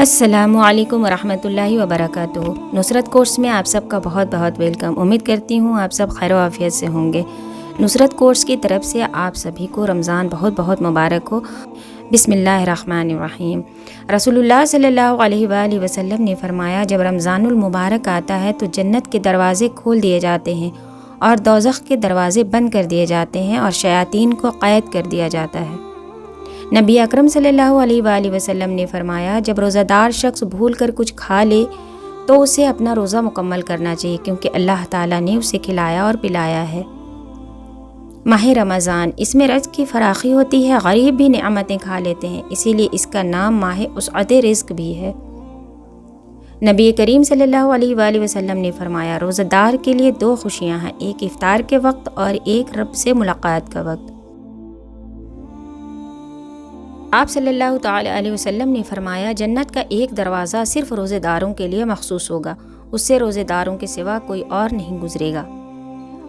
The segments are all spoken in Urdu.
السلام علیکم ورحمۃ اللہ وبرکاتہ۔ نصرت کورس میں آپ سب کا بہت بہت ویلکم۔ امید کرتی ہوں آپ سب خیر و عافیت سے ہوں گے۔ نصرت کورس کی طرف سے آپ سبھی کو رمضان بہت بہت مبارک ہو۔ بسم اللہ الرحمن الرحیم۔ رسول اللہ صلی اللہ علیہ وآلہ وسلم نے فرمایا، جب رمضان المبارک آتا ہے تو جنت کے دروازے کھول دیے جاتے ہیں اور دوزخ کے دروازے بند کر دیے جاتے ہیں اور شیاطین کو قید کر دیا جاتا ہے۔ نبی اکرم صلی اللہ علیہ وآلہ وسلم نے فرمایا، جب روزہ دار شخص بھول کر کچھ کھا لے تو اسے اپنا روزہ مکمل کرنا چاہیے، کیونکہ اللہ تعالیٰ نے اسے کھلایا اور پلایا ہے۔ ماہ رمضان، اس میں رزق کی فراخی ہوتی ہے، غریب بھی نعمتیں کھا لیتے ہیں، اسی لیے اس کا نام ماہ وسعت رزق بھی ہے۔ نبی کریم صلی اللہ علیہ وآلہ وسلم نے فرمایا، روزہ دار کے لیے دو خوشیاں ہیں، ایک افطار کے وقت اور ایک رب سے ملاقات کا وقت۔ آپ صلی اللہ تعالی علیہ وسلم نے فرمایا، جنت کا ایک دروازہ صرف روزے داروں کے لیے مخصوص ہوگا، اس سے روزے داروں کے سوا کوئی اور نہیں گزرے گا۔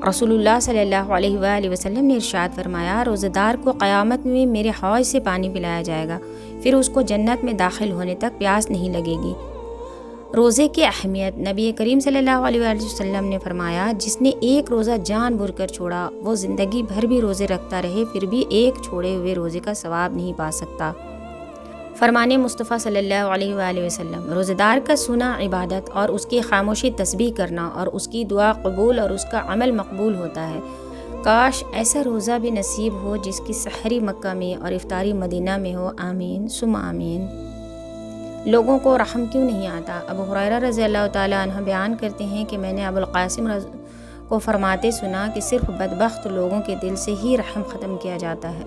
رسول اللہ صلی اللہ علیہ وآلہ وسلم نے ارشاد فرمایا، روزے دار کو قیامت میں میرے حوض سے پانی پلایا جائے گا، پھر اس کو جنت میں داخل ہونے تک پیاس نہیں لگے گی۔ روزے کی اہمیت، نبی کریم صلی اللہ علیہ وآلہ وسلم نے فرمایا، جس نے ایک روزہ جان بھر کر چھوڑا وہ زندگی بھر بھی روزے رکھتا رہے پھر بھی ایک چھوڑے ہوئے روزے کا ثواب نہیں پا سکتا۔ فرمان مصطفیٰ صلی اللہ علیہ وآلہ وسلم، روزے دار کا سنا عبادت اور اس کی خاموشی تسبیح کرنا اور اس کی دعا قبول اور اس کا عمل مقبول ہوتا ہے۔ کاش ایسا روزہ بھی نصیب ہو جس کی سحری مکہ میں اور افطاری مدینہ میں ہو۔ آمین ثم آمین۔ لوگوں کو رحم کیوں نہیں آتا؟ ابو ہریرہ رضی اللہ تعالیٰ عنہ بیان کرتے ہیں کہ میں نے ابو القاسم کو فرماتے سنا کہ صرف بدبخت لوگوں کے دل سے ہی رحم ختم کیا جاتا ہے۔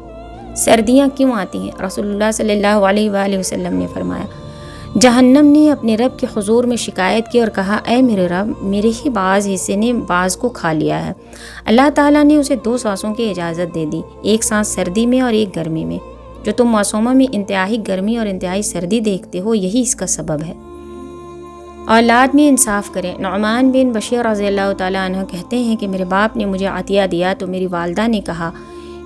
سردیاں کیوں آتی ہیں؟ رسول اللہ صلی اللہ علیہ وآلہ وسلم نے فرمایا، جہنم نے اپنے رب کے حضور میں شکایت کی اور کہا، اے میرے رب، میرے ہی بعض حصے نے بعض کو کھا لیا ہے۔ اللہ تعالیٰ نے اسے دو سانسوں کی اجازت دے دی، ایک سانس سردی میں اور ایک گرمی میں۔ جو تم موسموں میں انتہائی گرمی اور انتہائی سردی دیکھتے ہو، یہی اس کا سبب ہے۔ اولاد میں انصاف کریں۔ نعمان بن بشیر رضی اللہ تعالیٰ عنہ کہتے ہیں کہ میرے باپ نے مجھے عطیہ دیا تو میری والدہ نے کہا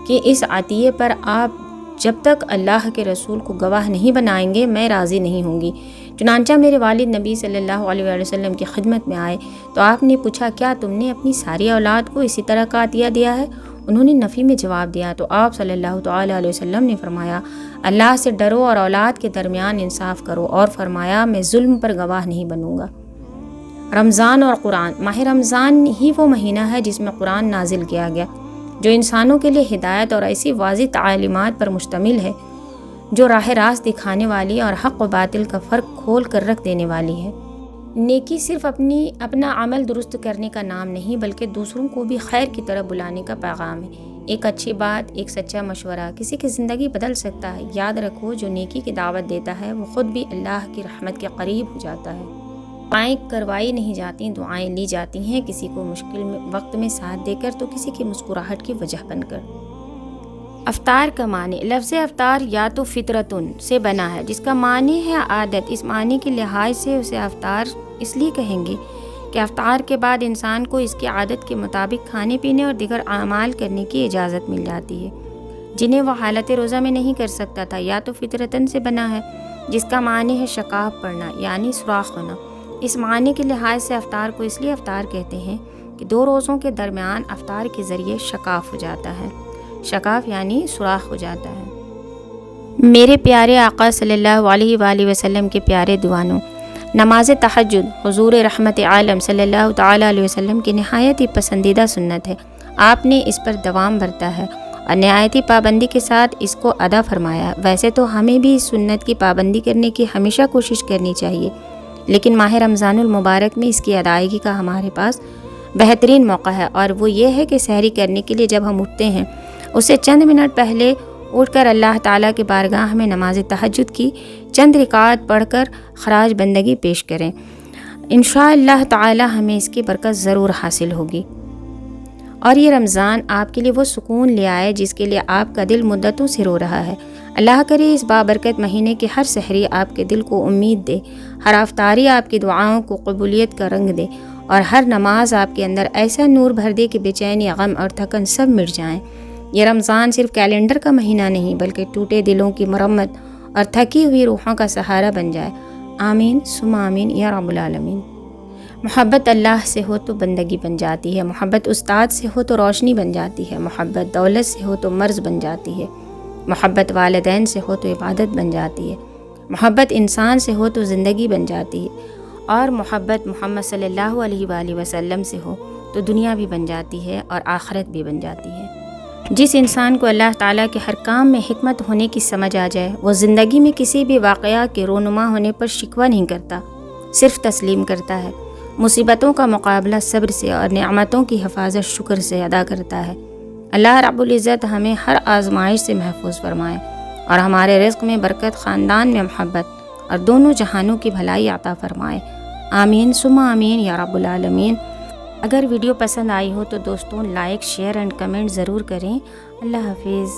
کہ اس عطیے پر آپ جب تک اللہ کے رسول کو گواہ نہیں بنائیں گے میں راضی نہیں ہوں گی۔ چنانچہ میرے والد نبی صلی اللہ علیہ وآلہ وسلم کی خدمت میں آئے تو آپ نے پوچھا، کیا تم نے اپنی ساری اولاد کو اسی طرح کا عطیہ دیا ہے؟ انہوں نے نفی میں جواب دیا تو آپ صلی اللہ تعالی علیہ وسلم نے فرمایا، اللہ سے ڈرو اور اولاد کے درمیان انصاف کرو، اور فرمایا، میں ظلم پر گواہ نہیں بنوں گا۔ رمضان اور قرآن۔ ماہ رمضان ہی وہ مہینہ ہے جس میں قرآن نازل کیا گیا، جو انسانوں کے لیے ہدایت اور ایسی واضح تعلیمات پر مشتمل ہے جو راہ راست دکھانے والی اور حق و باطل کا فرق کھول کر رکھ دینے والی ہے۔ نیکی صرف اپنا عمل درست کرنے کا نام نہیں بلکہ دوسروں کو بھی خیر کی طرف بلانے کا پیغام ہے۔ ایک اچھی بات، ایک سچا مشورہ کسی کی زندگی بدل سکتا ہے۔ یاد رکھو، جو نیکی کی دعوت دیتا ہے وہ خود بھی اللہ کی رحمت کے قریب ہو جاتا ہے۔ دعائیں کروائی نہیں جاتی، دعائیں لی جاتی ہیں، کسی کو مشکل وقت میں ساتھ دے کر تو کسی کی مسکراہٹ کی وجہ بن کر۔ افطار کا معنی۔ لفظ افطار یا تو فطرتن سے بنا ہے جس کا معنی ہے عادت۔ اس معنی کے لحاظ سے اسے افطار اس لیے کہیں گے کہ افطار کے بعد انسان کو اس کی عادت کے مطابق کھانے پینے اور دیگر اعمال کرنے کی اجازت مل جاتی ہے جنہیں وہ حالت روزہ میں نہیں کر سکتا تھا۔ یا تو فطرتن سے بنا ہے جس کا معنی ہے شکاف پڑنا یعنی سوراخ ہونا۔ اس معنی کے لحاظ سے افطار کو اس لیے افطار کہتے ہیں کہ دو روزوں کے درمیان افطار کے ذریعے شکاف ہو جاتا ہے۔ شکاف یعنی سوراخ ہو جاتا ہے۔ میرے پیارے آقا صلی اللہ علیہ وآلہ وسلم کے پیارے دیوانوں، نماز تہجد حضور رحمت عالم صلی اللہ تعالی علیہ وسلم کی نہایت ہی پسندیدہ سنت ہے۔ آپ نے اس پر دوام برتا ہے اور نہایت ہی پابندی کے ساتھ اس کو ادا فرمایا۔ ویسے تو ہمیں بھی اس سنت کی پابندی کرنے کی ہمیشہ کوشش کرنی چاہیے، لیکن ماہ رمضان المبارک میں اس کی ادائیگی کا ہمارے پاس بہترین موقع ہے، اور وہ یہ ہے کہ سحری کرنے کے لیے جب ہم اٹھتے ہیں اس سے چند منٹ پہلے اٹھ کر اللہ تعالیٰ کی بارگاہ میں نماز تہجد کی چند رکعات پڑھ کر خراج بندگی پیش کریں۔ انشاءاللہ تعالیٰ ہمیں اس کی برکت ضرور حاصل ہوگی، اور یہ رمضان آپ کے لیے وہ سکون لے آئے جس کے لیے آپ کا دل مدتوں سے رو رہا ہے۔ اللہ کرے اس بابرکت مہینے کے ہر سحری آپ کے دل کو امید دے، ہر افطاری آپ کی دعاؤں کو قبولیت کا رنگ دے، اور ہر نماز آپ کے اندر ایسا نور بھر دے کہ بے چینی، غم اور تھکن سب مٹ جائیں۔ یہ رمضان صرف کیلنڈر کا مہینہ نہیں بلکہ ٹوٹے دلوں کی مرمت اور تھکی ہوئی روحوں کا سہارا بن جائے۔ آمین ثم آمین یا رب العالمین۔ محبت اللہ سے ہو تو بندگی بن جاتی ہے، محبت استاد سے ہو تو روشنی بن جاتی ہے، محبت دولت سے ہو تو مرض بن جاتی ہے، محبت والدین سے ہو تو عبادت بن جاتی ہے، محبت انسان سے ہو تو زندگی بن جاتی ہے، اور محبت محمد صلی اللہ علیہ وآلہ وسلم سے ہو تو دنیا بھی بن جاتی ہے اور آخرت بھی بن جاتی ہے۔ جس انسان کو اللہ تعالیٰ کے ہر کام میں حکمت ہونے کی سمجھ آ جائے، وہ زندگی میں کسی بھی واقعہ کے رونما ہونے پر شکوہ نہیں کرتا، صرف تسلیم کرتا ہے، مصیبتوں کا مقابلہ صبر سے اور نعمتوں کی حفاظت شکر سے ادا کرتا ہے۔ اللہ رب العزت ہمیں ہر آزمائش سے محفوظ فرمائے اور ہمارے رزق میں برکت، خاندان میں محبت اور دونوں جہانوں کی بھلائی عطا فرمائے۔ آمین ثم آمین یا رب العالمین۔ اگر ویڈیو پسند آئی ہو تو دوستوں لائک، شیئر اینڈ کمنٹ ضرور کریں۔ اللہ حافظ۔